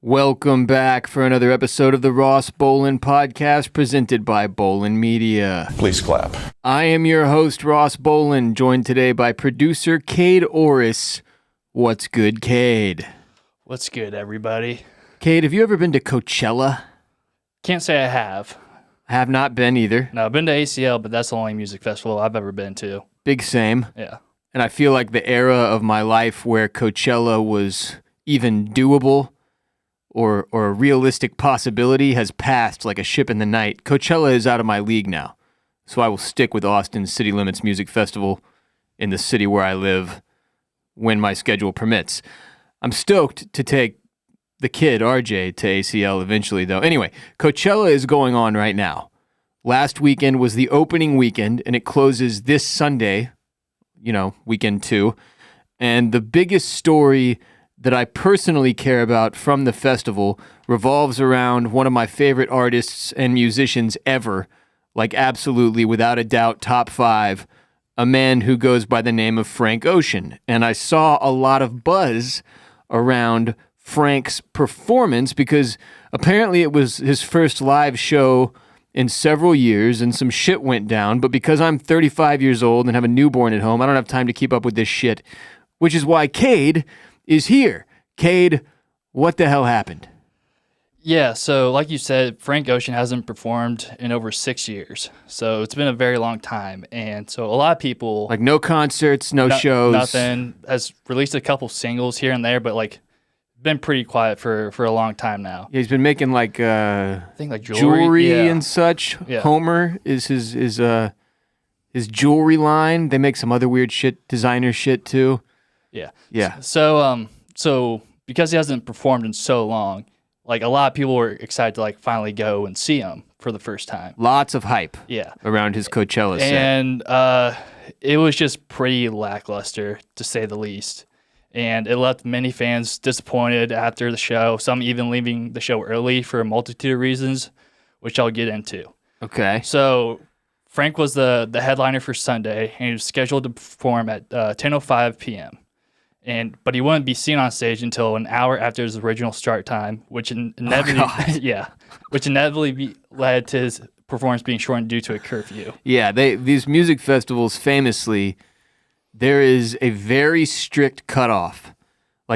Welcome back for another episode of the Ross Bolen podcast presented by Bolen Media. Please clap. I am your host, Ross Bolen, joined today by producer Kade Orris. What's good, Kade? What's good, everybody? Kade, have you ever been to Coachella? Can't say I have. I have not been either. No, I've been to ACL, but that's the only music festival I've ever been to. Big same. Yeah. And I feel like the era of my life where Coachella was even doable or a realistic possibility has passed like a ship in the night. Coachella is out of my league now, so I will stick with Austin City Limits Music Festival in the city where I live when my schedule permits. I'm stoked to take the kid, RJ, to ACL eventually, though. Anyway, Coachella is going on right now. Last weekend was the opening weekend, and it closes this Sunday, weekend 2. And the biggest story that I personally care about from the festival revolves around one of my favorite artists and musicians ever, like absolutely, without a doubt, top 5, a man who goes by the name of Frank Ocean. And I saw a lot of buzz around Frank's performance because apparently it was his first live show in several years and some shit went down. But because I'm 35 years old and have a newborn at home, I don't have time to keep up with this shit, which is why Kade is here. Kade, what the hell happened? Yeah, so like you said, Frank Ocean hasn't performed in over 6 years. So it's been a very long time. And so a lot of people... Like no concerts, no shows. Nothing. Has released a couple singles here and there, but been pretty quiet for a long time now. Yeah, he's been making I think jewelry yeah. and such. Yeah. Homer is his jewelry line. They make some other weird shit, designer shit too. Yeah. Yeah. So because he hasn't performed in so long, a lot of people were excited to finally go and see him for the first time. Lots of hype. Yeah. Around his Coachella set. And it was just pretty lackluster, to say the least. And it left many fans disappointed after the show, some even leaving the show early for a multitude of reasons, which I'll get into. Okay. So Frank was the headliner for Sunday, and he was scheduled to perform at 10:05 p.m. But he wouldn't be seen on stage until an hour after his original start time, which inevitably led to his performance being shortened due to a curfew. Yeah, these music festivals famously, there is a very strict cutoff.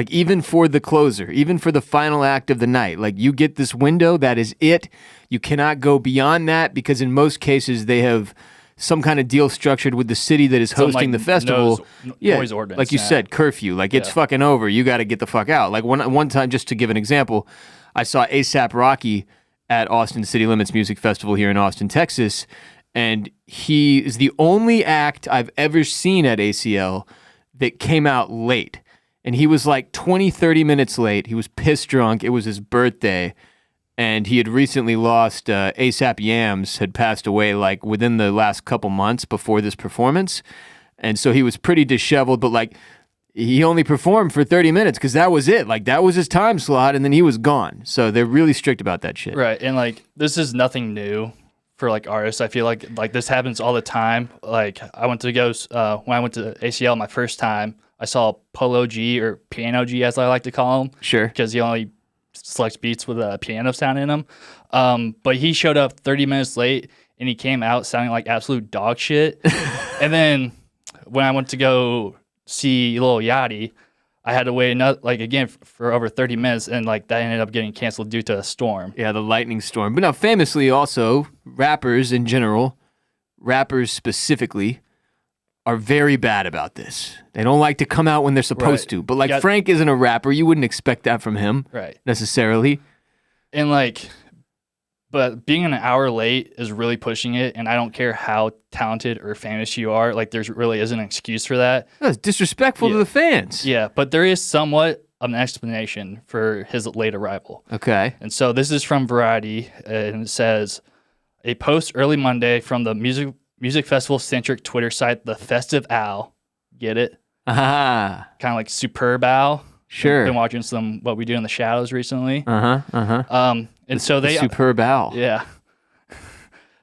Even for the closer, even for the final act of the night, you get this window, that is it. You cannot go beyond that because in most cases they have some kind of deal structured with the city that is hosting the festival. Noise ordinance. Like you said, curfew. It's fucking over. You got to get the fuck out. One time, just to give an example, I saw A$AP Rocky at Austin City Limits Music Festival here in Austin, Texas, and he is the only act I've ever seen at ACL that came out late. And he was 20, 30 minutes late. He was piss drunk. It was his birthday. And he had recently lost, A$AP Yams had passed away within the last couple months before this performance. And so he was pretty disheveled, but he only performed for 30 minutes because that was it. That was his time slot and then he was gone. So they're really strict about that shit. Right. And this is nothing new for artists. I feel like this happens all the time. I went to go, when I went to ACL my first time, I saw Polo G, or Piano G as I like to call him. Sure. Because he only selects beats with a piano sound in them. But he showed up 30 minutes late and he came out sounding like absolute dog shit. And then when I went to go see Lil Yachty, I had to wait again for over 30 minutes, and that ended up getting canceled due to a storm. Yeah, the lightning storm. But now famously also, rappers in general, rappers specifically, are very bad about this. They don't like to come out when they're supposed to. But Frank isn't a rapper. You wouldn't expect that from him. Right. Necessarily. And but being an hour late is really pushing it, and I don't care how talented or famous you are. There's really isn't an excuse for that. That's disrespectful to the fans. Yeah, but there is somewhat of an explanation for his late arrival. Okay. And so this is from Variety, and it says, a post early Monday from the music festival-centric Twitter site, The Festive Owl. Get it? Aha. Kind of like Superb Owl. Sure. Been watching some What We Do in the Shadows recently. And so they... Superb Owl. Yeah.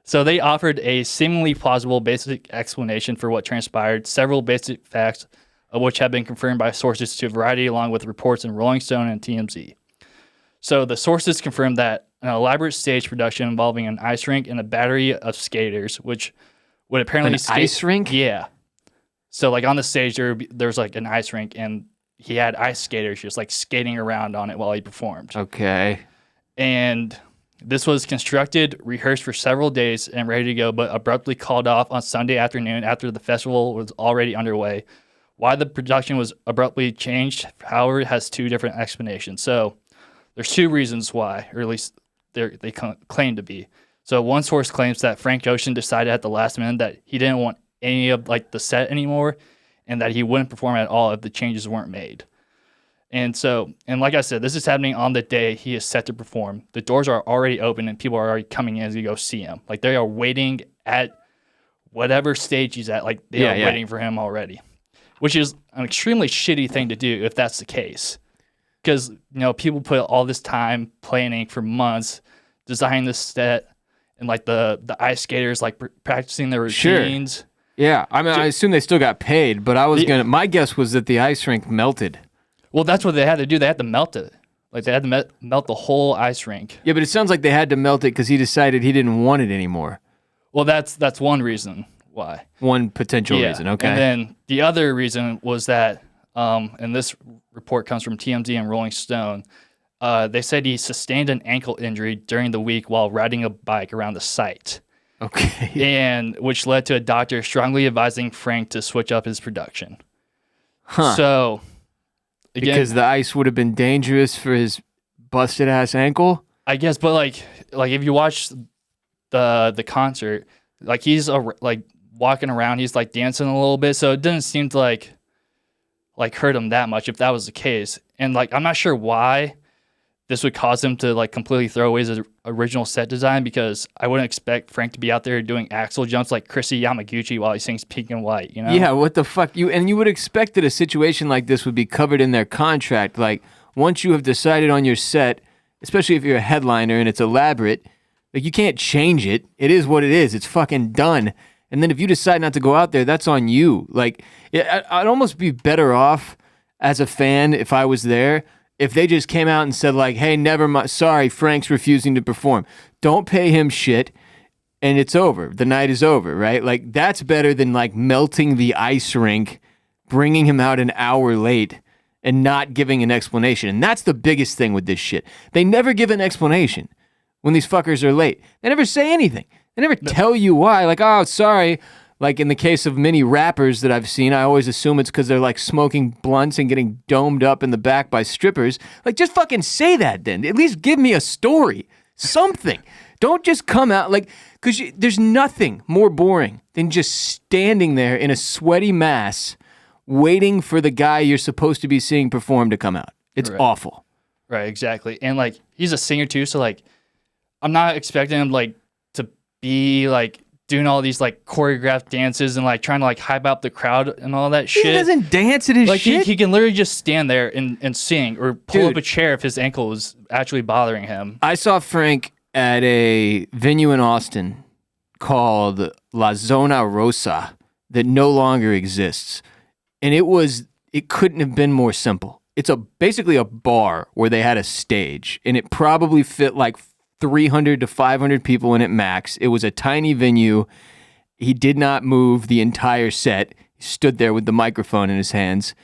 So they offered a seemingly plausible basic explanation for what transpired, several basic facts of which have been confirmed by sources to Variety along with reports in Rolling Stone and TMZ. So the sources confirmed that an elaborate stage production involving an ice rink and a battery of skaters, which would apparently ice rink? Yeah. So like on the stage there's like an ice rink, and he had ice skaters just like skating around on it while he performed. Okay. And this was constructed, rehearsed for several days, and ready to go, but abruptly called off on Sunday afternoon after the festival was already underway. Why the production was abruptly changed, however, has two different explanations. So there's two reasons why, or at least they claim to be. So one source claims that Frank Ocean decided at the last minute that he didn't want any of like the set anymore, and that he wouldn't perform at all if the changes weren't made. And like I said, this is happening on the day he is set to perform. The doors are already open and people are already coming in to go see him. Like they are waiting at whatever stage he's at. Like they are waiting for him already, which is an extremely shitty thing to do if that's the case. Because, people put all this time planning for months, designing this set, and like the ice skaters like practicing their routines. Sure. Yeah, I mean, I assume they still got paid, but my guess was that the ice rink melted. Well, that's what they had to do. They had to melt it. Like they had to melt the whole ice rink. Yeah, but it sounds like they had to melt it because he decided he didn't want it anymore. Well, that's one reason why. One potential reason, okay. And then the other reason was that, and this report comes from TMZ and Rolling Stone, they said he sustained an ankle injury during the week while riding a bike around the site. Okay. And which led to a doctor strongly advising Frank to switch up his production. Huh. So, again, because the ice would have been dangerous for his busted ass ankle? I guess, but like if you watch the concert, like he's like walking around, he's like dancing a little bit, so it didn't seem to like hurt him that much if that was the case. And like I'm not sure why this would cause him to like completely throw away his original set design, because I wouldn't expect Frank to be out there doing axle jumps like Chrissy Yamaguchi while he sings Pink and White, Yeah, what the fuck? You would expect that a situation like this would be covered in their contract. Like, once you have decided on your set, especially if you're a headliner and it's elaborate, like you can't change it. It is what it is. It's fucking done. And then if you decide not to go out there, that's on you. Like, I'd almost be better off as a fan if I was there if they just came out and said like, hey, never mind, sorry, Frank's refusing to perform. Don't pay him shit, and it's over. The night is over, right? Like, that's better than like melting the ice rink, bringing him out an hour late, and not giving an explanation. And that's the biggest thing with this shit. They never give an explanation when these fuckers are late. They never say anything. They never tell you why. Like, oh, sorry. Like in the case of many rappers that I've seen, I always assume it's because they're like smoking blunts and getting domed up in the back by strippers. Like, just fucking say that then. At least give me a story. Something. Don't just come out like, because there's nothing more boring than just standing there in a sweaty mass waiting for the guy you're supposed to be seeing perform to come out. It's awful. Right, exactly. And like, he's a singer too, so like, I'm not expecting him like to be like doing all these like choreographed dances and like trying to like hype up the crowd and all that shit. He doesn't dance at his like shit. He can literally just stand there and sing or pull up a chair if his ankle was actually bothering him. I saw Frank at a venue in Austin called La Zona Rosa that no longer exists. And it couldn't have been more simple. It's basically a bar where they had a stage, and it probably fit like 300 to 500 people in it max. It was a tiny venue. He did not move the entire set. He stood there with the microphone in his hands,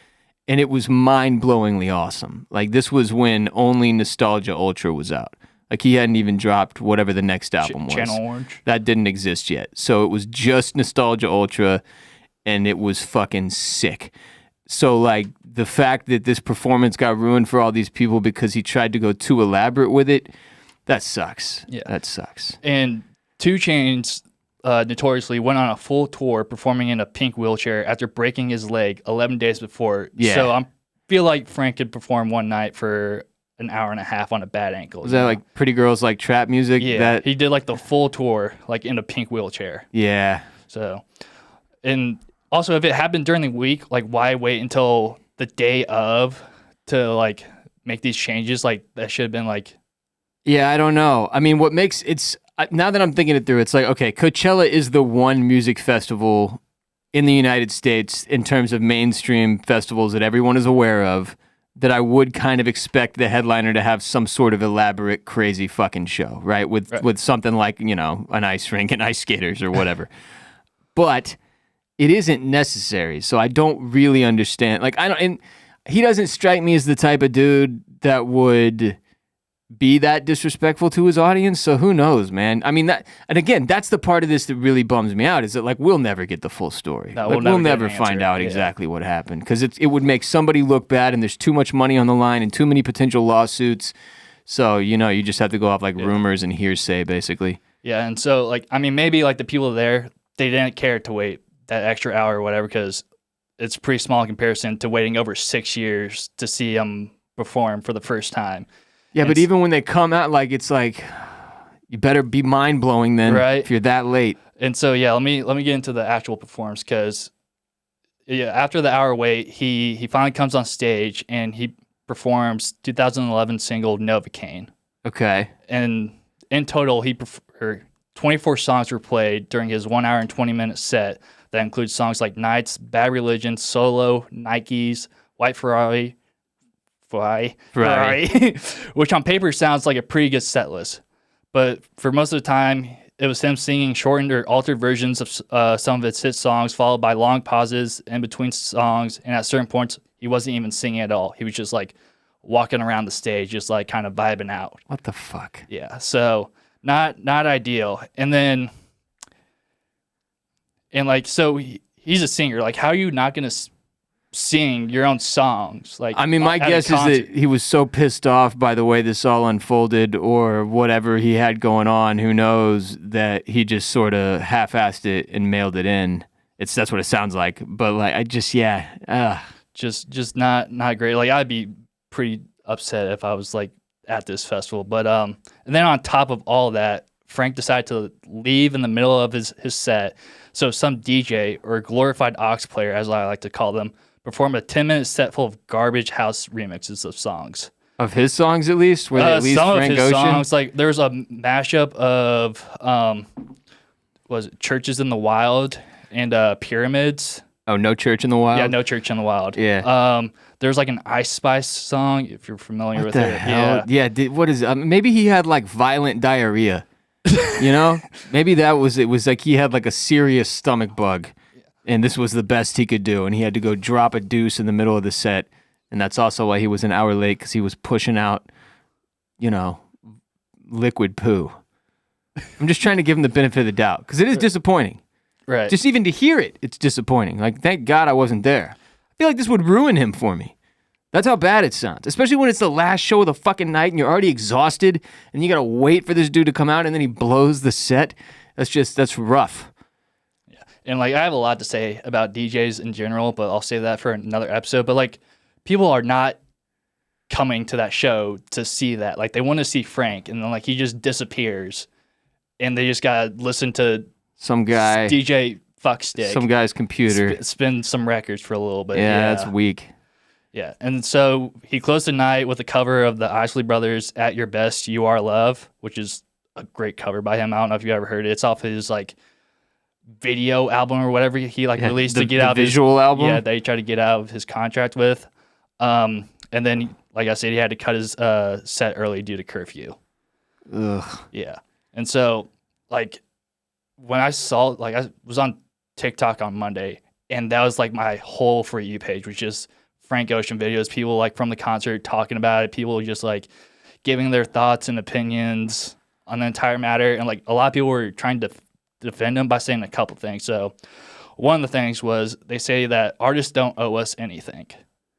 and it was mind-blowingly awesome. Like, this was when only Nostalgia Ultra was out. Like, he hadn't even dropped whatever the next album was. Channel Orange. That didn't exist yet. So it was just Nostalgia Ultra, and it was fucking sick. So, like, the fact that this performance got ruined for all these people because he tried to go too elaborate with it, that sucks. Yeah. That sucks. And 2 Chainz notoriously went on a full tour performing in a pink wheelchair after breaking his leg 11 days before. Yeah. So I feel like Frank could perform one night for an hour and a half on a bad ankle. Was that like Pretty Girls Like Trap music? Yeah. He did like the full tour like in a pink wheelchair. Yeah. So, and also if it happened during the week, like why wait until the day of to like make these changes? Like that should have been like... Yeah, I don't know. I mean, what makes now that I'm thinking it through, it's like, okay, Coachella is the one music festival in the United States in terms of mainstream festivals that everyone is aware of that I would kind of expect the headliner to have some sort of elaborate, crazy fucking show, right? With something like, you know, an ice rink and ice skaters or whatever. But it isn't necessary, so I don't really understand. Like, and he doesn't strike me as the type of dude that would be that disrespectful to his audience, so who knows, man? I mean, and again, that's the part of this that really bums me out, is that, like, we'll never get the full story. No, like, we'll never find out exactly what happened, because it would make somebody look bad, and there's too much money on the line and too many potential lawsuits, so, you know, you just have to go off, like, rumors and hearsay, basically. Yeah, and so, like, I mean, maybe, like, the people there, they didn't care to wait that extra hour or whatever, because it's pretty small in comparison to waiting over 6 years to see him perform for the first time. Yeah, but even when they come out, like, it's like, you better be mind-blowing then, right, if you're that late. And so, yeah, let me get into the actual performance, because after the hour wait, he finally comes on stage and he performs 2011 single Novocaine. Okay. And in total, 24 songs were played during his 1 hour and 20-minute set. That includes songs like Nights, Bad Religion, Solo, Nikes, White Ferrari, which on paper sounds like a pretty good set list. But for most of the time, it was him singing shortened or altered versions of some of its hit songs, followed by long pauses in between songs. And at certain points, he wasn't even singing at all. He was just like walking around the stage, just like kind of vibing out. What the fuck? Yeah, so not ideal. And then, so he's a singer. Like, how are you not going to sing your own songs? Like, I mean, my guess is that he was so pissed off by the way this all unfolded, or whatever he had going on, who knows, that he just sort of half-assed it and mailed it in. That's what it sounds like. But, like, I just just not great. Like, I'd be pretty upset if I was like at this festival. But and then on top of all that, Frank decided to leave in the middle of his set. So some DJ, or glorified aux player, as I like to call them, performed a 10-minute set full of garbage house remixes of songs. Of his songs, at least? Were they at least some Frank of his Ocean? songs. Like, there's a mashup of, was it Churches in the Wild and Pyramids? Oh, No Church in the Wild? Yeah, No Church in the Wild. Yeah. There's like an Ice Spice song, if you're familiar with it. What the hell? Yeah, what is it? Maybe he had, like, violent diarrhea. You know? Maybe it was like he had, like, a serious stomach bug. And this was the best he could do, and he had to go drop a deuce in the middle of the set. And that's also why he was an hour late, because he was pushing out, you know, liquid poo. I'm just trying to give him the benefit of the doubt, because it is disappointing. Right. Just even to hear it, it's disappointing. Like, thank God I wasn't there. I feel like this would ruin him for me. That's how bad it sounds, especially when it's the last show of the fucking night and you're already exhausted, and you got to wait for this dude to come out, and then he blows the set. That's rough. And, like, I have a lot to say about DJs in general, but I'll save that for another episode. But, like, people are not coming to that show to see that. Like, they want to see Frank, and then, like, he just disappears, and they just got to listen to some guy, DJ Fuckstick, some guy's computer, spin some records for a little bit. Yeah, that's weak. Yeah, and so he closed the night with a cover of the Isley Brothers' At Your Best, You Are Love, which is a great cover by him. I don't know if you ever heard it. It's off his, like, video album or whatever he released to get out of visual album. Yeah, that he tried to get out of his contract with. And then, like I said, he had to cut his set early due to curfew. Ugh. Yeah. And so, like, when I saw, like, I was on TikTok on Monday, and that was like my whole For You page, was just Frank Ocean videos, people like from the concert talking about it, people just like giving their thoughts and opinions on the entire matter. And like a lot of people were trying to defend him by saying a couple things. So one of the things was they say that artists don't owe us anything.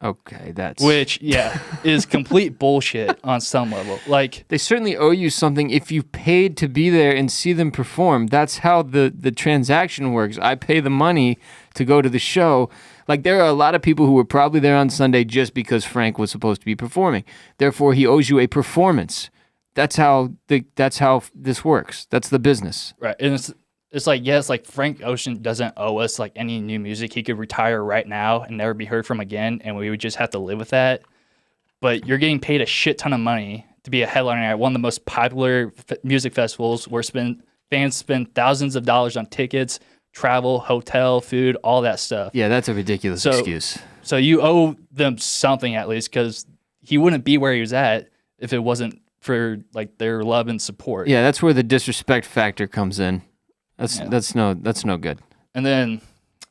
Okay, which is complete bullshit on some level. Like, they certainly owe you something if you paid to be there and see them perform. That's how the transaction works. I pay the money to go to the show. Like, there are a lot of people who were probably there on Sunday just because Frank was supposed to be performing. Therefore, he owes you a performance. That's how this works. That's the business. Right. And it's like, yes, like Frank Ocean doesn't owe us like any new music. He could retire right now and never be heard from again, and we would just have to live with that. But you're getting paid a shit ton of money to be a headliner at one of the most popular music festivals where fans spend thousands of dollars on tickets, travel, hotel, food, all that stuff. Yeah, that's a ridiculous excuse. So you owe them something at least, because he wouldn't be where he was at if it wasn't for like their love and support. Yeah, that's where the disrespect factor comes in. That's no good. And then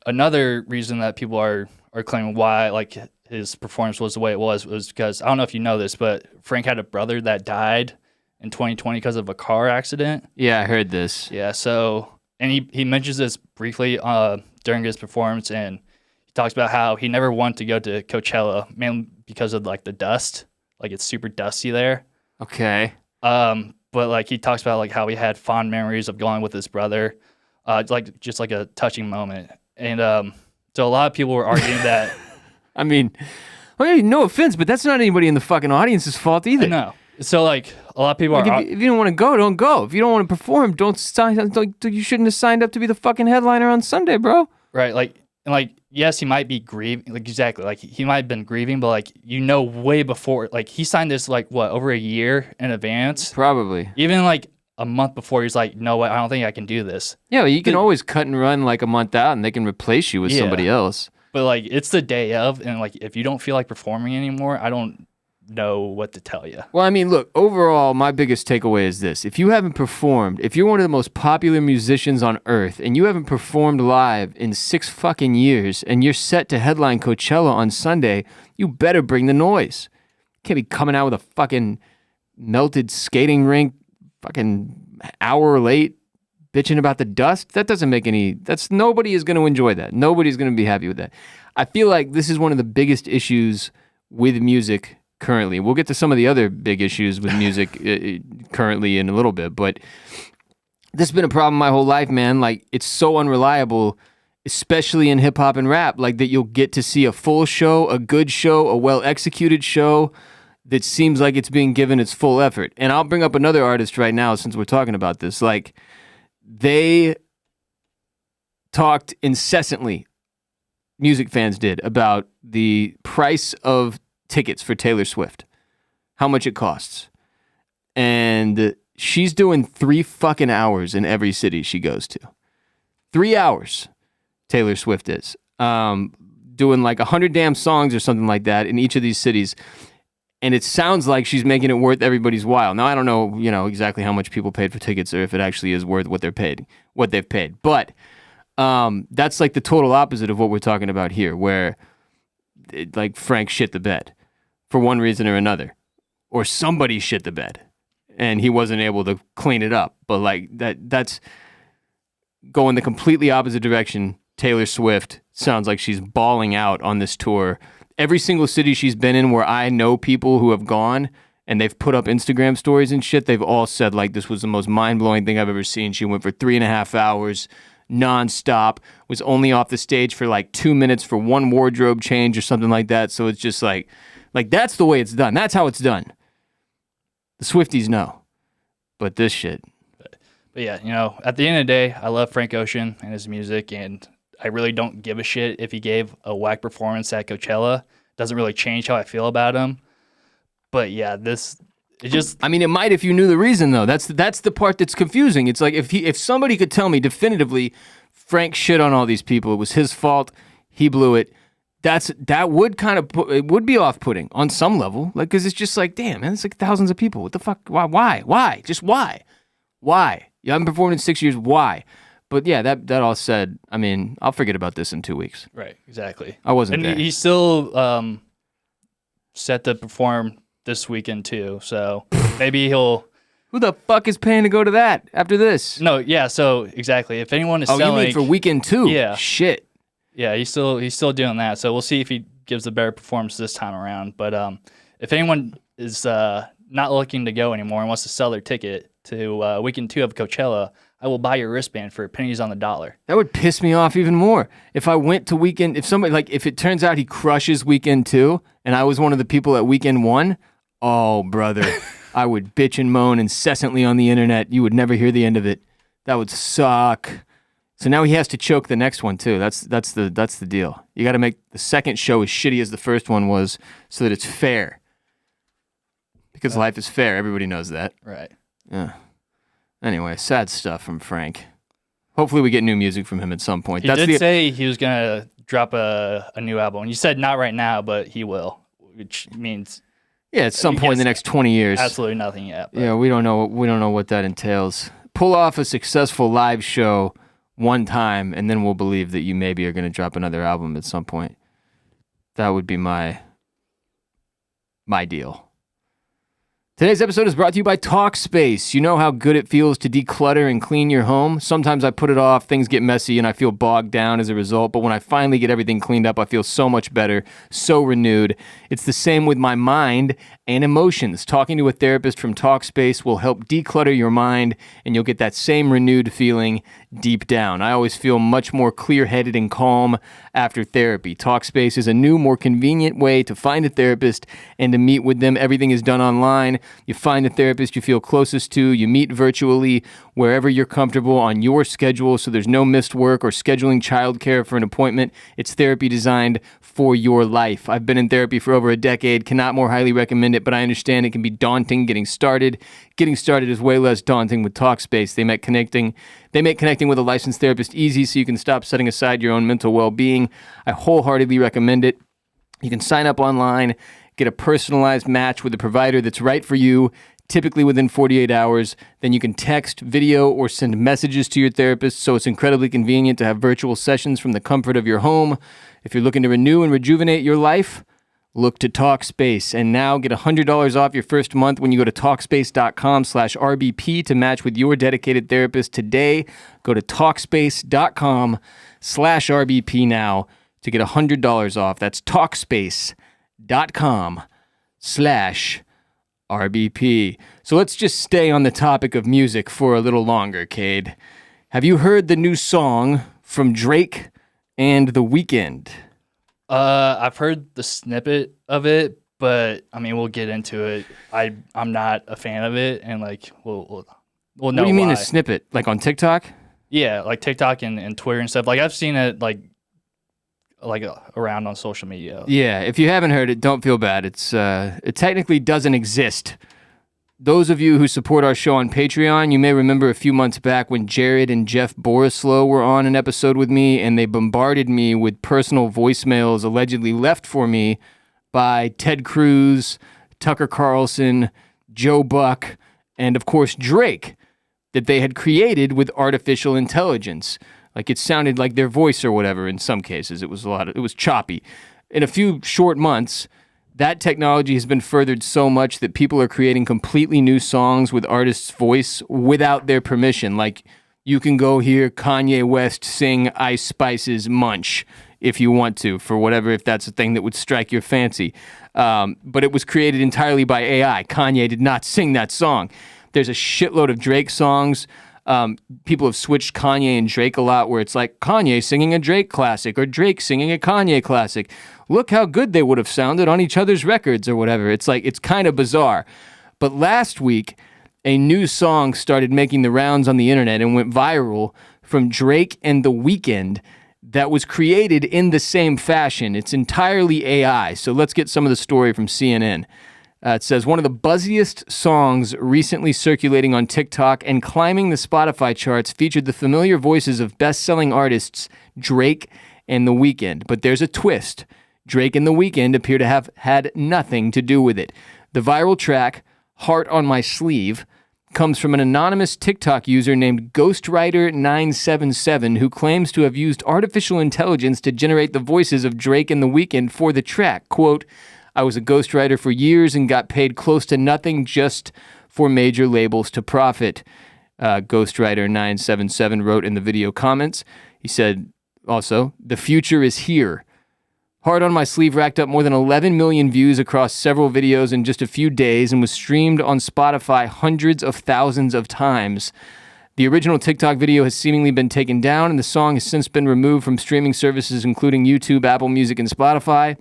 another reason that people are claiming why like his performance was the way it was because, I don't know if you know this, but Frank had a brother that died in 2020 because of a car accident. Yeah, I heard this. Yeah, so, and he mentions this briefly during his performance, and he talks about how he never wanted to go to Coachella, mainly because of like the dust. Like it's super dusty there. Okay. But like he talks about like how he had fond memories of going with his brother, like just like a touching moment. And so a lot of people were arguing that. I mean, no offense, but that's not anybody in the fucking audience's fault either. No. So like a lot of people are. If you don't want to go, don't go. If you don't want to perform, don't sign. You shouldn't have signed up to be the fucking headliner on Sunday, bro. Right. Like yes, he might be grieving. Like exactly. Like he might have been grieving, but like way before. Like he signed this like what, over a year in advance. Probably. Even like a month before, he's like, no, I don't think I can do this. Yeah, well, you can always cut and run like a month out, and they can replace you with somebody else. But like it's the day of, and like if you don't feel like performing anymore, I don't know what to tell you. Well, I mean, look, overall, my biggest takeaway is this. If you haven't performed, if you're one of the most popular musicians on earth and you haven't performed live in 6 fucking years and you're set to headline Coachella on Sunday, you better bring the noise. You can't be coming out with a fucking melted skating rink fucking hour late bitching about the dust. That doesn't make nobody is going to enjoy that. Nobody's going to be happy with that. I feel like this is one of the biggest issues with music currently. We'll get to some of the other big issues with music currently in a little bit, but this has been a problem my whole life, man. Like, it's so unreliable, especially in hip hop and rap, like that you'll get to see a full show, a good show, a well-executed show that seems like it's being given its full effort. And I'll bring up another artist right now since we're talking about this. Like, they talked incessantly, music fans did, about the price of tickets for Taylor Swift, how much it costs. And she's doing 3 fucking hours in every city she goes to. 3 hours, Taylor Swift is. Doing like 100 damn songs or something like that in each of these cities. And it sounds like she's making it worth everybody's while. Now, I don't know, exactly how much people paid for tickets or if it actually is worth what they've paid. But that's like the total opposite of what we're talking about here, where like Frank shit the bed for one reason or another, or somebody shit the bed and he wasn't able to clean it up. But like that's going the completely opposite direction. Taylor Swift sounds like she's balling out on this tour. Every single city she's been in where I know people who have gone and they've put up Instagram stories and shit, they've all said like this was the most mind-blowing thing I've ever seen. She went for 3.5 hours nonstop, was only off the stage for like 2 minutes for one wardrobe change or something like that. So it's just like that's the way it's done. That's how it's done. The Swifties know. But this shit. But yeah, at the end of the day, I love Frank Ocean and his music, and I really don't give a shit if he gave a whack performance at Coachella. Doesn't really change how I feel about him. But yeah, it might if you knew the reason though. That's the part that's confusing. It's like if somebody could tell me definitively Frank shit on all these people, it was his fault, he blew it. That would it would be off-putting on some level. Like, cause it's just like, damn, man, it's like thousands of people. What the fuck? Why? Just why? Why? You haven't performed in 6 years. Why? But yeah, that all said, I mean, I'll forget about this in 2 weeks. Right, exactly. I wasn't there. And he's still set to perform this weekend too, so maybe he'll... Who the fuck is paying to go to that after this? No, yeah, so exactly. If anyone is selling... Oh, you mean for weekend 2? Yeah. Shit. Yeah, he's still doing that, so we'll see if he gives a better performance this time around. But if anyone is not looking to go anymore and wants to sell their ticket to weekend 2 of Coachella, I will buy your wristband for pennies on the dollar. That would piss me off even more. If I went to weekend, if it turns out he crushes weekend 2 and I was one of the people at weekend 1, oh, brother, I would bitch and moan incessantly on the internet. You would never hear the end of it. That would suck. So now he has to choke the next one too. That's the deal. You got to make the second show as shitty as the first one was so that it's fair. Because life is fair. Everybody knows that. Right. Yeah. Anyway, sad stuff from Frank. Hopefully we get new music from him at some point. He did say he was going to drop a new album. You said not right now, but he will, which means at some point in the next 20 years. Absolutely nothing yet. But. Yeah, we don't know what that entails. Pull off a successful live show one time, and then we'll believe that you maybe are going to drop another album at some point. That would be my deal. Today's episode is brought to you by Talkspace. You know how good it feels to declutter and clean your home? Sometimes I put it off, things get messy, and I feel bogged down as a result, but when I finally get everything cleaned up, I feel so much better, so renewed. It's the same with my mind and emotions. Talking to a therapist from Talkspace will help declutter your mind, and you'll get that same renewed feeling deep down. I always feel much more clear-headed and calm after therapy. Talkspace is a new, more convenient way to find a therapist and to meet with them. Everything is done online. You find the therapist you feel closest to. You meet virtually wherever you're comfortable on your schedule, so there's no missed work or scheduling childcare for an appointment. It's therapy designed for your life. I've been in therapy for over a decade, cannot more highly recommend it, but I understand it can be daunting getting started. Getting started is way less daunting with Talkspace. They make connecting with a licensed therapist easy so you can stop setting aside your own mental well-being. I wholeheartedly recommend it. You can sign up online, get a personalized match with a provider that's right for you, typically within 48 hours. Then you can text, video, or send messages to your therapist, so it's incredibly convenient to have virtual sessions from the comfort of your home. If you're looking to renew and rejuvenate your life, look to Talkspace. And now get $100 off your first month when you go to Talkspace.com/RBP to match with your dedicated therapist today. Go to Talkspace.com/RBP now to get $100 off. That's Talkspace.com/RBP. So let's just stay on the topic of music for a little longer, Kade. Have you heard the new song from Drake and The Weeknd? I've heard the snippet of it, but I mean, we'll get into it. I'm not a fan of it, and like we'll know What do you mean why. a snippet? Like on TikTok? Yeah, like TikTok and Twitter and stuff. Like I've seen it like around on social media. Yeah, if you haven't heard it, don't feel bad. It technically doesn't exist. Those of you who support our show on Patreon, you may remember a few months back when Jared and Jeff Borislow were on an episode with me, and they bombarded me with personal voicemails allegedly left for me by Ted Cruz, Tucker Carlson, Joe Buck, and of course Drake, that they had created with artificial intelligence. Like it sounded like their voice or whatever in some cases. It was choppy. In a few short months, that technology has been furthered so much that people are creating completely new songs with artists' voice without their permission. Like, you can go hear Kanye West sing Ice Spice's Munch if you want to, for whatever, if that's a thing that would strike your fancy. But it was created entirely by AI. Kanye did not sing that song. There's a shitload of Drake songs. People have switched Kanye and Drake a lot, where it's like Kanye singing a Drake classic or Drake singing a Kanye classic. Look how good they would have sounded on each other's records or whatever. It's like, it's kind of bizarre. But last week, a new song started making the rounds on the internet and went viral from Drake and The Weeknd that was created in the same fashion. It's entirely AI. So let's get some of the story from CNN. It says, one of the buzziest songs recently circulating on TikTok and climbing the Spotify charts featured the familiar voices of best-selling artists Drake and The Weeknd. But there's a twist. Drake and The Weeknd appear to have had nothing to do with it. The viral track, Heart on My Sleeve, comes from an anonymous TikTok user named Ghostwriter977, who claims to have used artificial intelligence to generate the voices of Drake and The Weeknd for the track. Quote, I was a ghostwriter for years and got paid close to nothing just for major labels to profit. Ghostwriter977 wrote in the video comments. He said, also, the future is here. Heart on My Sleeve racked up more than 11 million views across several videos in just a few days and was streamed on Spotify hundreds of thousands of times. The original TikTok video has seemingly been taken down, and the song has since been removed from streaming services including YouTube, Apple Music, and Spotify.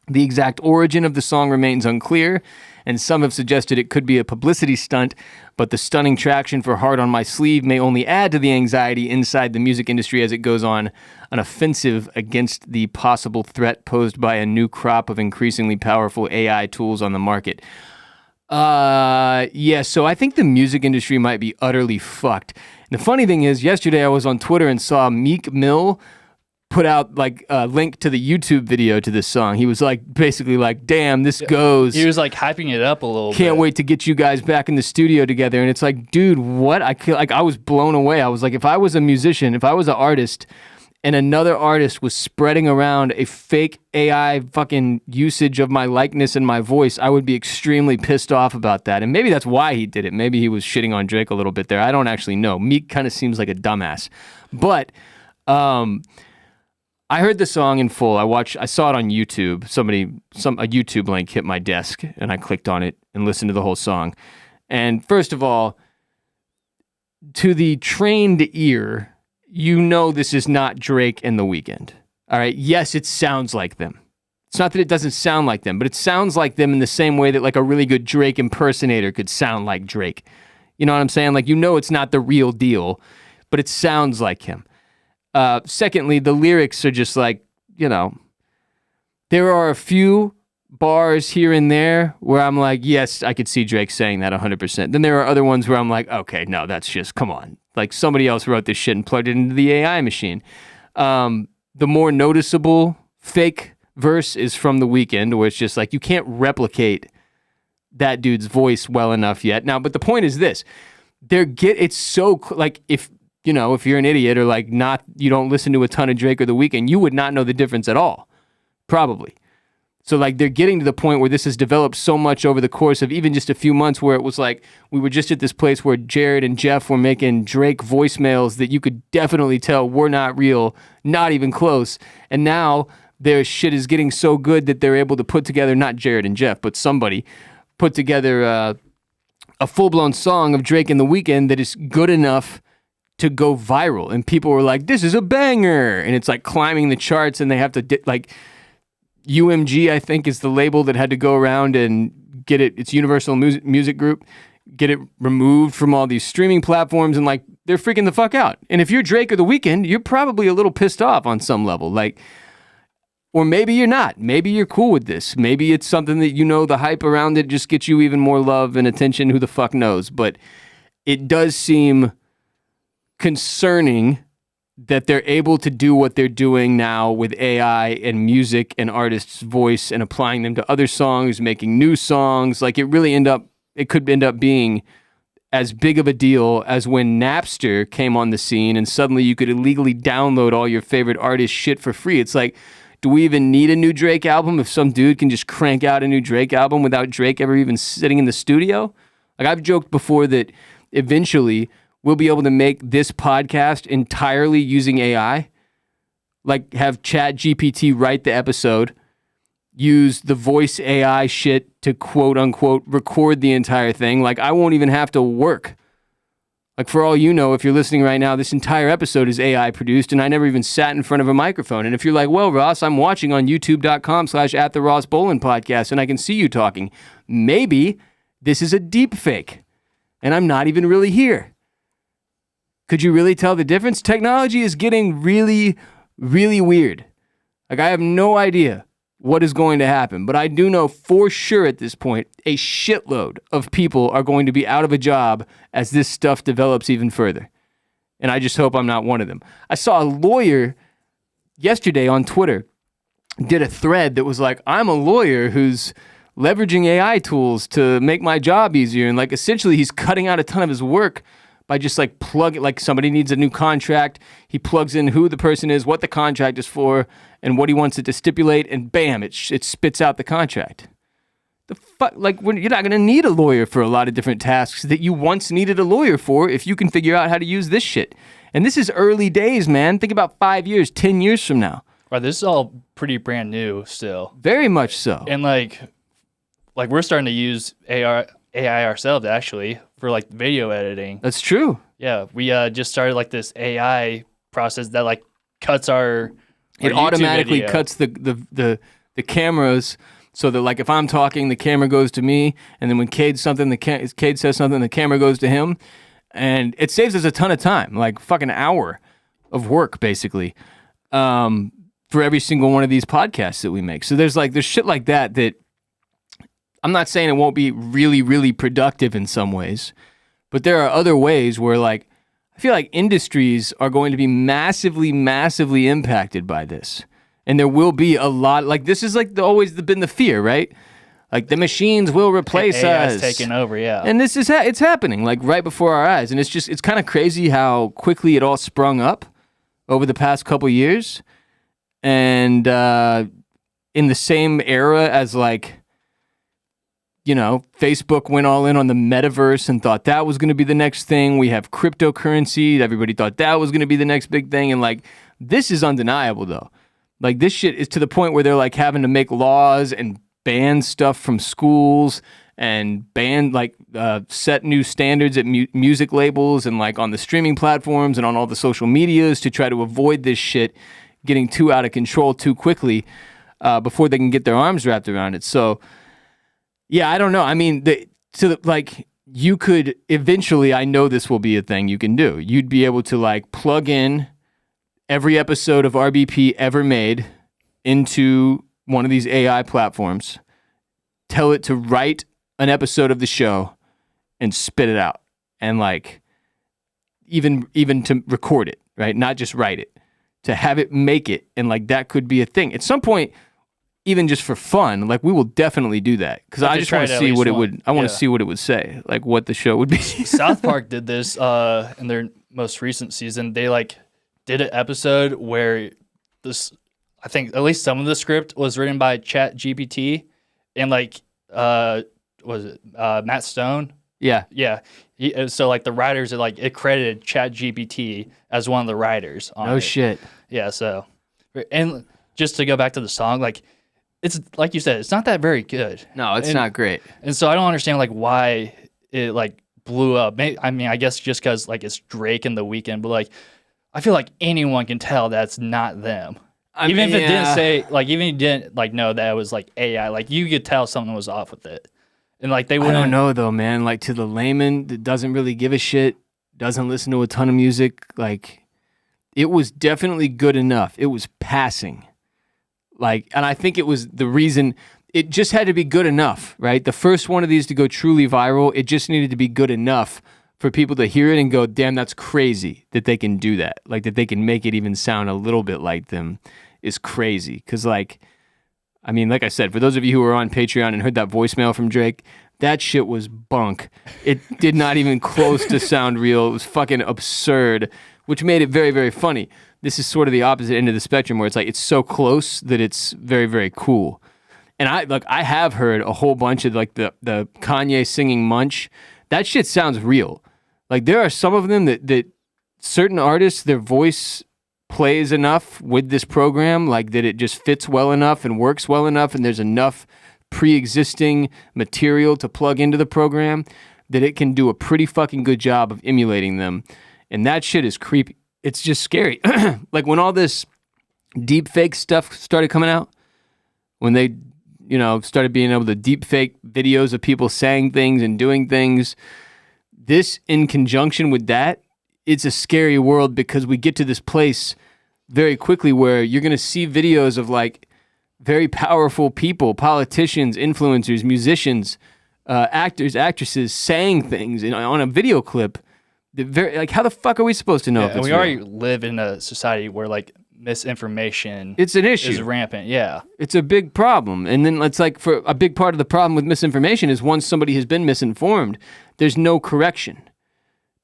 The exact origin of the song remains unclear, and some have suggested it could be a publicity stunt, but the stunning traction for Heart on My Sleeve may only add to the anxiety inside the music industry as it goes on an offensive against the possible threat posed by a new crop of increasingly powerful AI tools on the market. So I think the music industry might be utterly fucked. And the funny thing is, yesterday I was on Twitter and saw Meek Mill put out like a link to the YouTube video to this song. He was like basically like, damn, this goes. He was like hyping it up a little bit. Can't wait to get you guys back in the studio together. And it's like, dude, what? I was blown away. I was like, if I was a musician, if I was an artist and another artist was spreading around a fake AI fucking usage of my likeness and my voice, I would be extremely pissed off about that. And maybe that's why he did it. Maybe he was shitting on Drake a little bit there. I don't actually know. Meek kind of seems like a dumbass. But I heard the song in full. I saw it on YouTube. A YouTube link hit my desk, and I clicked on it and listened to the whole song. And first of all, to the trained ear, you know this is not Drake and The Weeknd. All right? Yes, it sounds like them. It's not that it doesn't sound like them, but it sounds like them in the same way that like a really good Drake impersonator could sound like Drake. You know what I'm saying? Like, you know it's not the real deal, but it sounds like him. Secondly, the lyrics are just like, you know, there are a few bars here and there where I'm like, yes, I could see Drake saying that 100%. Then there are other ones where I'm like, okay, no, that's just, come on. Like somebody else wrote this shit and plugged it into the AI machine. The more noticeable fake verse is from The Weeknd, where it's just like, you can't replicate that dude's voice well enough yet. Now, but the point is this, it's so, like, if you're an idiot or like you don't listen to a ton of Drake or The Weeknd, you would not know the difference at all, probably. So like they're getting to the point where this has developed so much over the course of even just a few months, where it was like we were just at this place where Jared and Jeff were making Drake voicemails that you could definitely tell were not real, not even close. And now their shit is getting so good that they're able to put together, not Jared and Jeff, but somebody put together a full-blown song of Drake and The Weeknd that is good enough to go viral. And people were like, this is a banger. And it's like climbing the charts, and they have to like UMG, I think, is the label that had to go around and get it. It's Universal Music Group, get it removed from all these streaming platforms, and like they're freaking the fuck out. And if you're Drake or The Weeknd, you're probably a little pissed off on some level, like, or maybe you're not. Maybe you're cool with this. Maybe it's something that, you know, the hype around it just gets you even more love and attention. Who the fuck knows? But it does seem concerning that they're able to do what they're doing now with AI and music and artists' voice and applying them to other songs, making new songs. Like it could end up being as big of a deal as when Napster came on the scene and suddenly you could illegally download all your favorite artist shit for free. It's like, do we even need a new Drake album if some dude can just crank out a new Drake album without Drake ever even sitting in the studio? Like I've joked before that eventually we'll be able to make this podcast entirely using AI. Like have ChatGPT write the episode, use the voice AI shit to quote unquote record the entire thing. Like I won't even have to work. Like for all you know, if you're listening right now, this entire episode is AI produced and I never even sat in front of a microphone. And if you're like, well, Ross, I'm watching on youtube.com/@the_Ross_Bolen podcast and I can see you talking. Maybe this is a deep fake and I'm not even really here. Could you really tell the difference? Technology is getting really, really weird. Like I have no idea what is going to happen, but I do know for sure at this point, a shitload of people are going to be out of a job as this stuff develops even further. And I just hope I'm not one of them. I saw a lawyer yesterday on Twitter did a thread that was like, I'm a lawyer who's leveraging AI tools to make my job easier. And like essentially he's cutting out a ton of his work by just like like somebody needs a new contract. He plugs in who the person is, what the contract is for, and what he wants it to stipulate, and bam, it spits out the contract. The fuck, like you're not going to need a lawyer for a lot of different tasks that you once needed a lawyer for if you can figure out how to use this shit. And this is early days, man. Think about 5 years, 10 years from now. Right, this is all pretty brand new still. Very much so. And like we're starting to use AI ourselves actually for like video editing. That's true. Yeah, we just started like this AI process that like cuts our it automatically cuts the cameras so that like if I'm talking, the camera goes to me, and then when Kade says something, the camera goes to him, and it saves us a ton of time, like fucking hour of work basically, for every single one of these podcasts that we make. So there's shit like that I'm not saying it won't be really, really productive in some ways, but there are other ways where like I feel like industries are going to be massively, massively impacted by this. And there will be a lot, like this is like always been the fear, right? Like the machines will replace AI's us. taking over, yeah. And this is it's happening like right before our eyes. And it's kind of crazy how quickly it all sprung up over the past couple years. And in the same era as like, you know, Facebook went all in on the metaverse and thought that was going to be the next thing. We have cryptocurrency. Everybody thought that was going to be the next big thing. And like, this is undeniable though. Like this shit is to the point where they're like having to make laws and ban stuff from schools and ban like set new standards at music labels and like on the streaming platforms and on all the social medias to try to avoid this shit getting too out of control too quickly before they can get their arms wrapped around it. So yeah, I don't know. I mean, you could eventually, I know this will be a thing you can do. You'd be able to like plug in every episode of RBP ever made into one of these AI platforms, tell it to write an episode of the show and spit it out. And like, even to record it, right? Not just write it, to have it make it. And like, that could be a thing. At some point, even just for fun, like we will definitely do that. Cause I just want to see what it would, I want to see what it would say, like what the show would be. South Park did this in their most recent season. They like did an episode where this, I think at least some of the script was written by Chat GPT and like, was it Matt Stone? Yeah. Yeah. So like the writers, it credited Chat GPT as one of the writers on No it. shit. Yeah. So, and just to go back to the song, like it's like you said, it's not that very good. No, it's not great. And so I don't understand like why it like blew up. I mean, I guess just because like it's Drake and The Weeknd, but like I feel like anyone can tell that's not them. Even if it didn't say like, even if you didn't like know that it was like AI, like you could tell something was off with it. And like they wouldn't. I don't know though, man. Like to the layman that doesn't really give a shit, doesn't listen to a ton of music, like it was definitely good enough. It was passing. Like, and I think it was the reason it just had to be good enough, right? The first one of these to go truly viral, it just needed to be good enough for people to hear it and go, damn, that's crazy that they can do that. Like that they can make it even sound a little bit like them is crazy. Cause like, I mean, like I said, for those of you who were on Patreon and heard that voicemail from Drake, that shit was bunk. It did not even close to sound real. It was fucking absurd, which made it very, very funny. This is sort of the opposite end of the spectrum where it's like, it's so close that it's very, very cool. And I have heard a whole bunch of like the Kanye singing Munch. That shit sounds real. Like there are some of them that certain artists, their voice plays enough with this program, like that it just fits well enough and works well enough, and there's enough pre-existing material to plug into the program that it can do a pretty fucking good job of emulating them. And that shit is creepy. It's just scary. Like when all this deep fake stuff started coming out, when they, you know, started being able to deep fake videos of people saying things and doing things, this in conjunction with that, it's a scary world because we get to this place very quickly where you're going to see videos of like very powerful people, politicians, influencers, musicians, actors, actresses saying things on a video clip. Like, how the fuck are we supposed to know? Yeah, and we already live in a society where like misinformation it's an issue. Is rampant. Yeah. It's a big problem. And then it's like for a big part of the problem with misinformation is once somebody has been misinformed, there's no correction.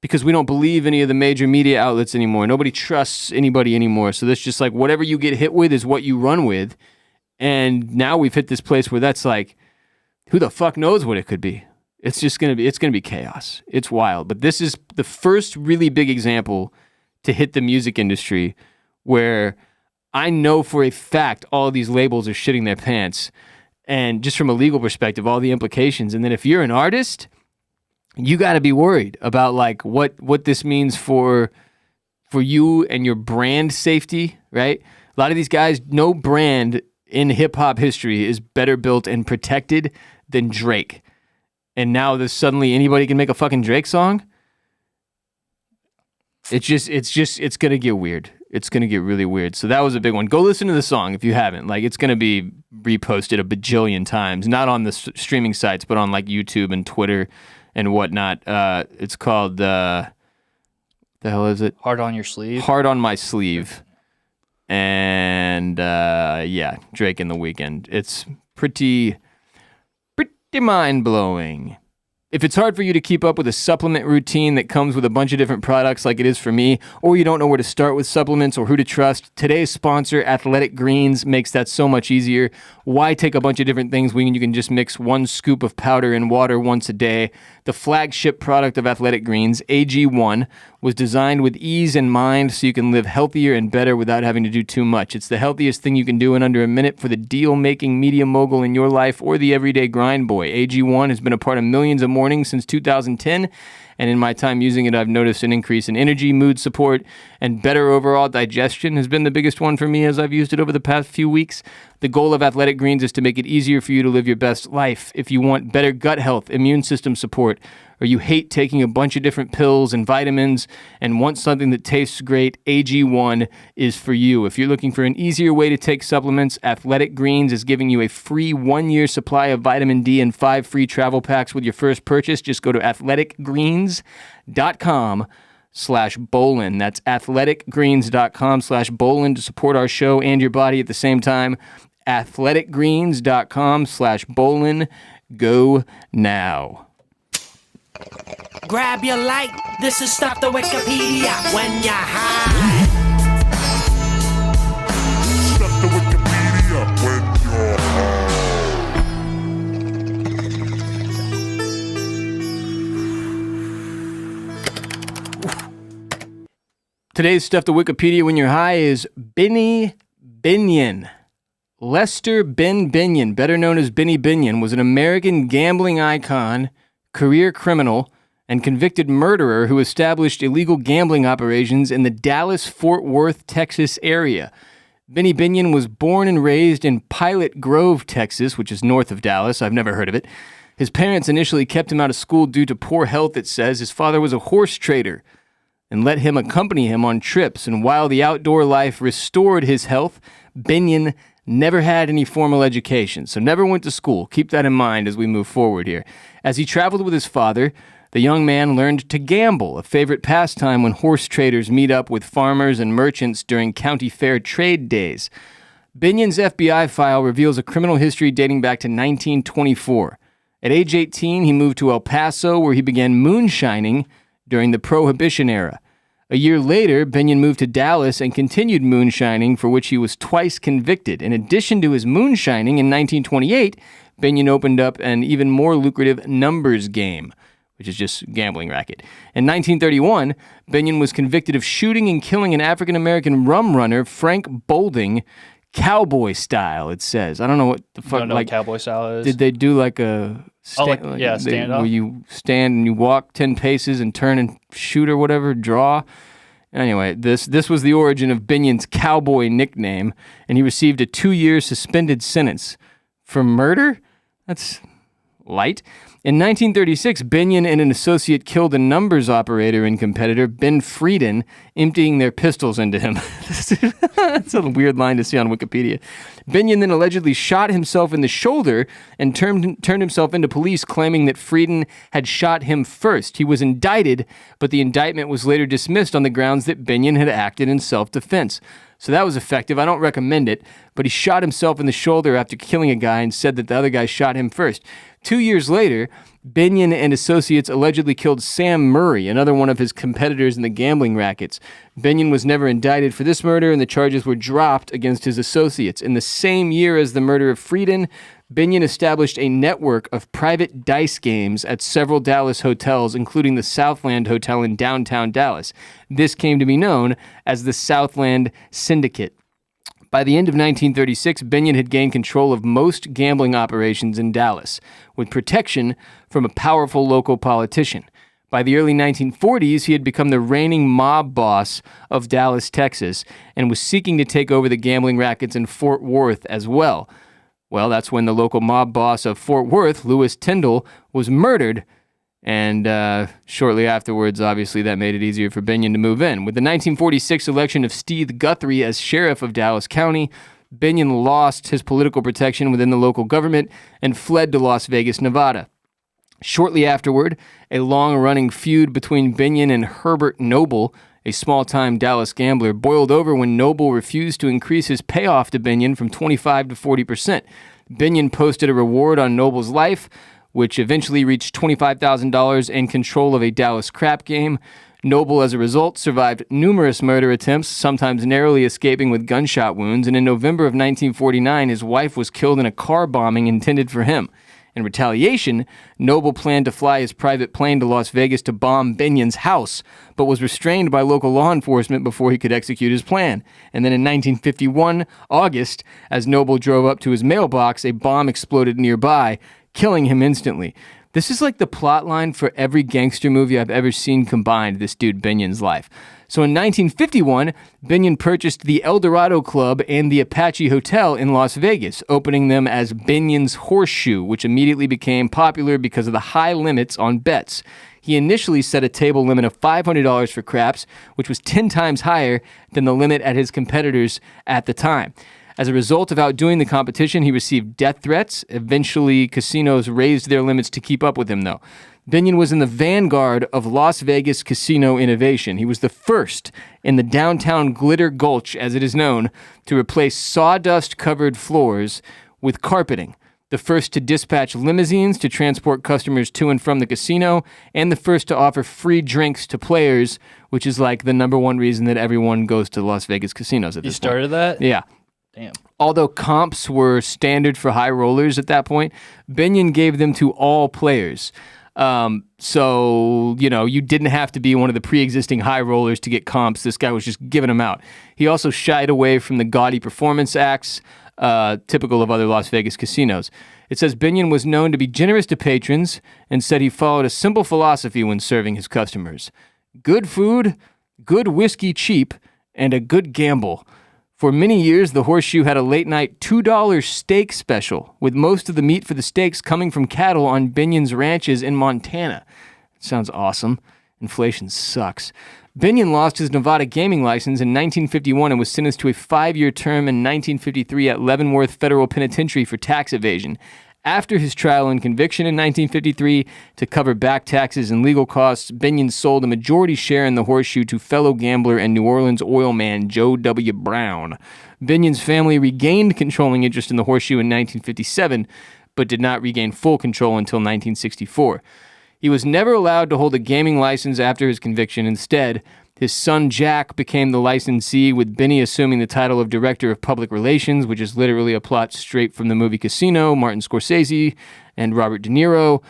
Because we don't believe any of the major media outlets anymore. Nobody trusts anybody anymore. So that's just like whatever you get hit with is what you run with. And now we've hit this place where that's like, who the fuck knows what it could be? It's gonna be chaos. It's wild. But this is the first really big example to hit the music industry where I know for a fact all of these labels are shitting their pants. And just from a legal perspective, all the implications. And then if you're an artist, you got to be worried about like what this means for you and your brand safety, right? A lot of these guys, no brand in hip hop history is better built and protected than Drake. And now there's suddenly anybody can make a fucking Drake song. It's going to get weird. It's going to get really weird. So that was a big one. Go listen to the song if you haven't. Like it's going to be reposted a bajillion times, not on the streaming sites, but on like YouTube and Twitter and whatnot. It's called The hell is it? Hard on Your Sleeve. Hard on My Sleeve. And Drake and The Weeknd. It's pretty mind-blowing. If it's hard for you to keep up with a supplement routine that comes with a bunch of different products like it is for me, or you don't know where to start with supplements or who to trust, today's sponsor, Athletic Greens, makes that so much easier. Why take a bunch of different things when you can just mix 1 scoop of powder in water once a day? The flagship product of Athletic Greens, AG1, was designed with ease in mind so you can live healthier and better without having to do too much. It's the healthiest thing you can do in under a minute for the deal-making media mogul in your life or the everyday grind boy. AG1 has been a part of millions of mornings since 2010, and in my time using it, I've noticed an increase in energy, mood support, and better overall digestion has been the biggest one for me as I've used it over the past few weeks. The goal of Athletic Greens is to make it easier for you to live your best life. If you want better gut health, immune system support, or you hate taking a bunch of different pills and vitamins and want something that tastes great, AG1 is for you. If you're looking for an easier way to take supplements, Athletic Greens is giving you a free 1-year supply of vitamin D and 5 free travel packs with your first purchase. Just go to athleticgreens.com/Bolen. That's athleticgreens.com/Bolen to support our show and your body at the same time. athleticgreens.com/Bolen. Go now. Grab your light, this is Stuff the Wikipedia when you're high. Stuff the Wikipedia when you're high. Today's Stuff the Wikipedia when you're high is Benny Binion. Lester Ben Binion, better known as Benny Binion, was an American gambling icon, career criminal, and convicted murderer who established illegal gambling operations in the Dallas-Fort Worth, Texas area. Benny Binion was born and raised in Pilot Grove, Texas, which is north of Dallas. I've never heard of it. His parents initially kept him out of school due to poor health, it says. His father was a horse trader and let him accompany him on trips. And while the outdoor life restored his health, Binion never had any formal education, so never went to school. Keep that in mind as we move forward here. As he traveled with his father, the young man learned to gamble, a favorite pastime when horse traders meet up with farmers and merchants during county fair trade days. Binion's FBI file reveals a criminal history dating back to 1924. At age 18, he moved to El Paso, where he began moonshining during the Prohibition era. A year later, Binion moved to Dallas and continued moonshining, for which he was twice convicted. In addition to his moonshining, in 1928, Binion opened up an even more lucrative numbers game, which is just gambling racket. In 1931, Binion was convicted of shooting and killing an African-American rum runner, Frank Bolding, cowboy style, it says. I don't know what the fuck. I don't know what cowboy style is. Did they do like a stand up? Where you stand and you walk 10 paces and turn and shoot or whatever, draw. Anyway, this was the origin of Binion's cowboy nickname, and he received a 2-year suspended sentence for murder? That's light. In 1936, Binion and an associate killed a numbers operator and competitor, Ben Frieden, emptying their pistols into him. That's a weird line to see on Wikipedia. Binion then allegedly shot himself in the shoulder and turned himself into police, claiming that Frieden had shot him first. He was indicted, but the indictment was later dismissed on the grounds that Binion had acted in self-defense. So that was effective. I don't recommend it, but he shot himself in the shoulder after killing a guy and said that the other guy shot him first. 2 years later, Binion and associates allegedly killed Sam Murray, another one of his competitors in the gambling rackets. Binion was never indicted for this murder, and the charges were dropped against his associates. In the same year as the murder of Frieden, Binion established a network of private dice games at several Dallas hotels, including the Southland Hotel in downtown Dallas. This came to be known as the Southland Syndicate. By the end of 1936, Binion had gained control of most gambling operations in Dallas, with protection from a powerful local politician. By the early 1940s, he had become the reigning mob boss of Dallas, Texas, and was seeking to take over the gambling rackets in Fort Worth as well. Well, that's when the local mob boss of Fort Worth, Lewis Tyndall, was murdered, and shortly afterwards, obviously, that made it easier for Binion to move in. With the 1946 election of Steve Guthrie as sheriff of Dallas County, Binion lost his political protection within the local government and fled to Las Vegas, Nevada. Shortly afterward, a long-running feud between Binion and Herbert Noble a small-time Dallas gambler, boiled over when Noble refused to increase his payoff to Binion from 25 to 40%. Binion posted a reward on Noble's life, which eventually reached $25,000 and control of a Dallas crap game. Noble, as a result, survived numerous murder attempts, sometimes narrowly escaping with gunshot wounds, and in November of 1949, his wife was killed in a car bombing intended for him. In retaliation, Noble planned to fly his private plane to Las Vegas to bomb Binion's house, but was restrained by local law enforcement before he could execute his plan. And then in 1951, August, as Noble drove up to his mailbox, a bomb exploded nearby, killing him instantly. This is like the plot line for every gangster movie I've ever seen combined, this dude Binion's life. So in 1951, Binion purchased the El Dorado Club and the Apache Hotel in Las Vegas, opening them as Binion's Horseshoe, which immediately became popular because of the high limits on bets. He initially set a table limit of $500 for craps, which was 10 times higher than the limit at his competitors at the time. As a result of outdoing the competition, he received death threats. Eventually, casinos raised their limits to keep up with him, though. Binion was in the vanguard of Las Vegas casino innovation. He was the first in the downtown Glitter Gulch, as it is known, to replace sawdust-covered floors with carpeting, the first to dispatch limousines to transport customers to and from the casino, and the first to offer free drinks to players, which is like the number one reason that everyone goes to Las Vegas casinos at this point. You started that? Yeah. Damn. Although comps were standard for high rollers at that point, Binion gave them to all players. So, you didn't have to be one of the pre-existing high rollers to get comps. This guy was just giving them out. He also shied away from the gaudy performance acts, typical of other Las Vegas casinos. It says Binion was known to be generous to patrons and said he followed a simple philosophy when serving his customers. Good food, good whiskey cheap, and a good gamble. For many years, the Horseshoe had a late-night $2 steak special, with most of the meat for the steaks coming from cattle on Binion's ranches in Montana. Sounds awesome. Inflation sucks. Binion lost his Nevada gaming license in 1951 and was sentenced to a 5-year term in 1953 at Leavenworth Federal Penitentiary for tax evasion. After his trial and conviction in 1953, to cover back taxes and legal costs, Binion sold a majority share in the Horseshoe to fellow gambler and New Orleans oil man Joe W. Brown. Binion's family regained controlling interest in the Horseshoe in 1957, but did not regain full control until 1964. He was never allowed to hold a gaming license after his conviction. Instead, his son Jack became the licensee, with Benny assuming the title of Director of Public Relations, which is literally a plot straight from the movie Casino, Martin Scorsese, and Robert De Niro.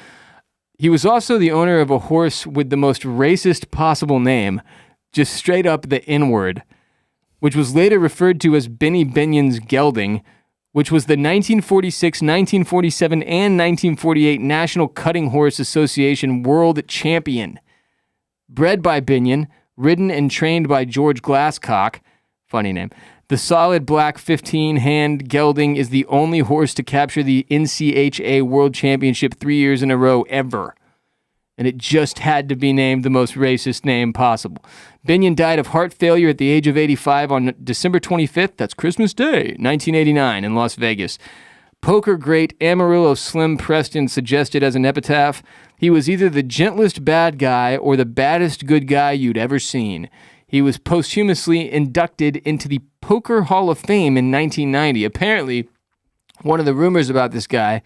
He was also the owner of a horse with the most racist possible name, just straight up the N-word, which was later referred to as Benny Binion's Gelding, which was the 1946, 1947, and 1948 National Cutting Horse Association World Champion. Bred by Binion, ridden and trained by George Glasscock, funny name, the solid black 15-hand gelding is the only horse to capture the NCHA World Championship 3 years in a row ever. And it just had to be named the most racist name possible. Binion died of heart failure at the age of 85 on December 25th, that's Christmas Day, 1989 in Las Vegas. Poker great Amarillo Slim Preston suggested as an epitaph, he was either the gentlest bad guy or the baddest good guy you'd ever seen. He was posthumously inducted into the Poker Hall of Fame in 1990. Apparently, one of the rumors about this guy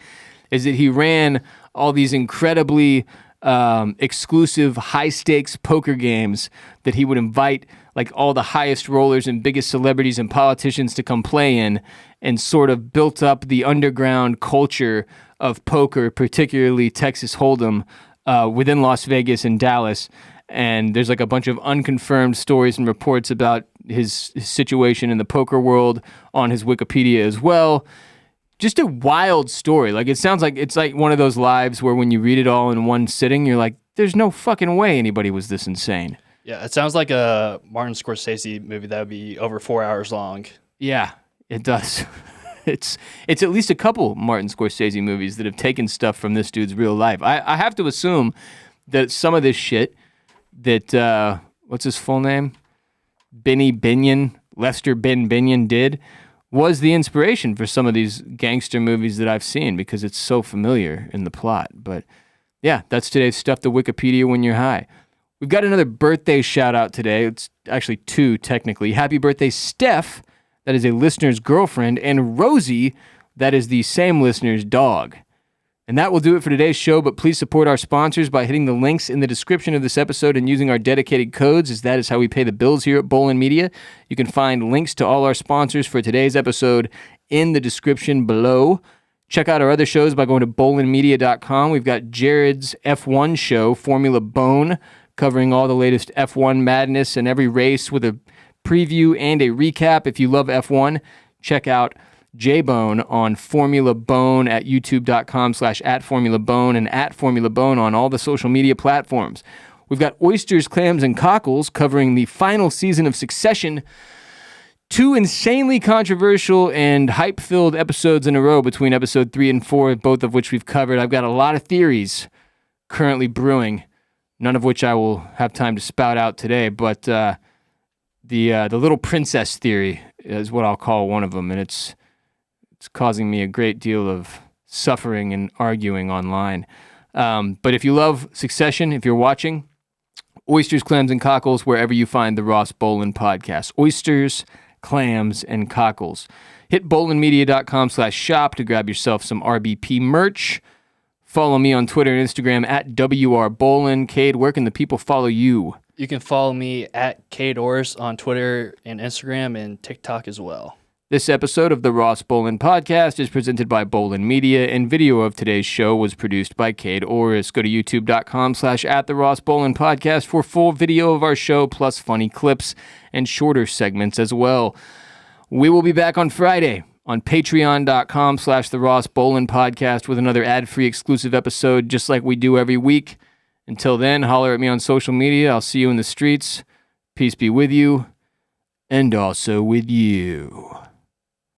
is that he ran all these incredibly exclusive high-stakes poker games that he would invite like all the highest rollers and biggest celebrities and politicians to come play in, and sort of built up the underground culture of poker, particularly Texas Hold'em, within Las Vegas and Dallas. And there's like a bunch of unconfirmed stories and reports about his situation in the poker world on his Wikipedia as well. Just a wild story. Like, it sounds like it's like one of those lives where when you read it all in one sitting, you're like, there's no fucking way anybody was this insane. Yeah, it sounds like a Martin Scorsese movie that would be over 4 hours long. Yeah, it does. It's at least a couple Martin Scorsese movies that have taken stuff from this dude's real life. I have to assume that some of this shit that, what's his full name? Benny Binion, Lester Ben Binion did, was the inspiration for some of these gangster movies that I've seen because it's so familiar in the plot. But yeah, that's today's Stuff the Wikipedia When You're High. We've got another birthday shout out today. It's actually two, technically. Happy birthday, Steph, that is a listener's girlfriend, and Rosie, that is the same listener's dog. And that will do it for today's show, but please support our sponsors by hitting the links in the description of this episode and using our dedicated codes, as that is how we pay the bills here at Bolen Media. You can find links to all our sponsors for today's episode in the description below. Check out our other shows by going to bolenmedia.com. We've got Jared's F1 show, Formula Bone, covering all the latest F1 madness and every race with a preview and a recap. If you love F1, check out J-Bone on Formula Bone at youtube.com/@FormulaBone and @FormulaBone on all the social media platforms. We've got Oysters, Clams, and Cockles covering the final season of Succession. Two insanely controversial and hype-filled episodes in a row between episode 3 and 4, both of which we've covered. I've got a lot of theories currently brewing, none of which I will have time to spout out today, but the little princess theory is what I'll call one of them, and it's causing me a great deal of suffering and arguing online. But if you love Succession, if you're watching, Oysters, Clams, and Cockles, wherever you find the Ross Bolen podcast. Oysters, Clams, and Cockles. Hit bolenmedia.com/shop to grab yourself some RBP merch. Follow me on Twitter and Instagram at WRBolen. Kade, where can the people follow you? You can follow me at Kade Orris on Twitter and Instagram and TikTok as well. This episode of the Ross Bolen podcast is presented by Bolen Media, and video of today's show was produced by Kade Orris. Go to youtube.com/@the-Ross-Bolen podcast for full video of our show, plus funny clips and shorter segments as well. We will be back on Friday on patreon.com/the-Ross Bolen podcast with another ad-free exclusive episode, just like we do every week. Until then, holler at me on social media. I'll see you in the streets. Peace be with you, and also with you.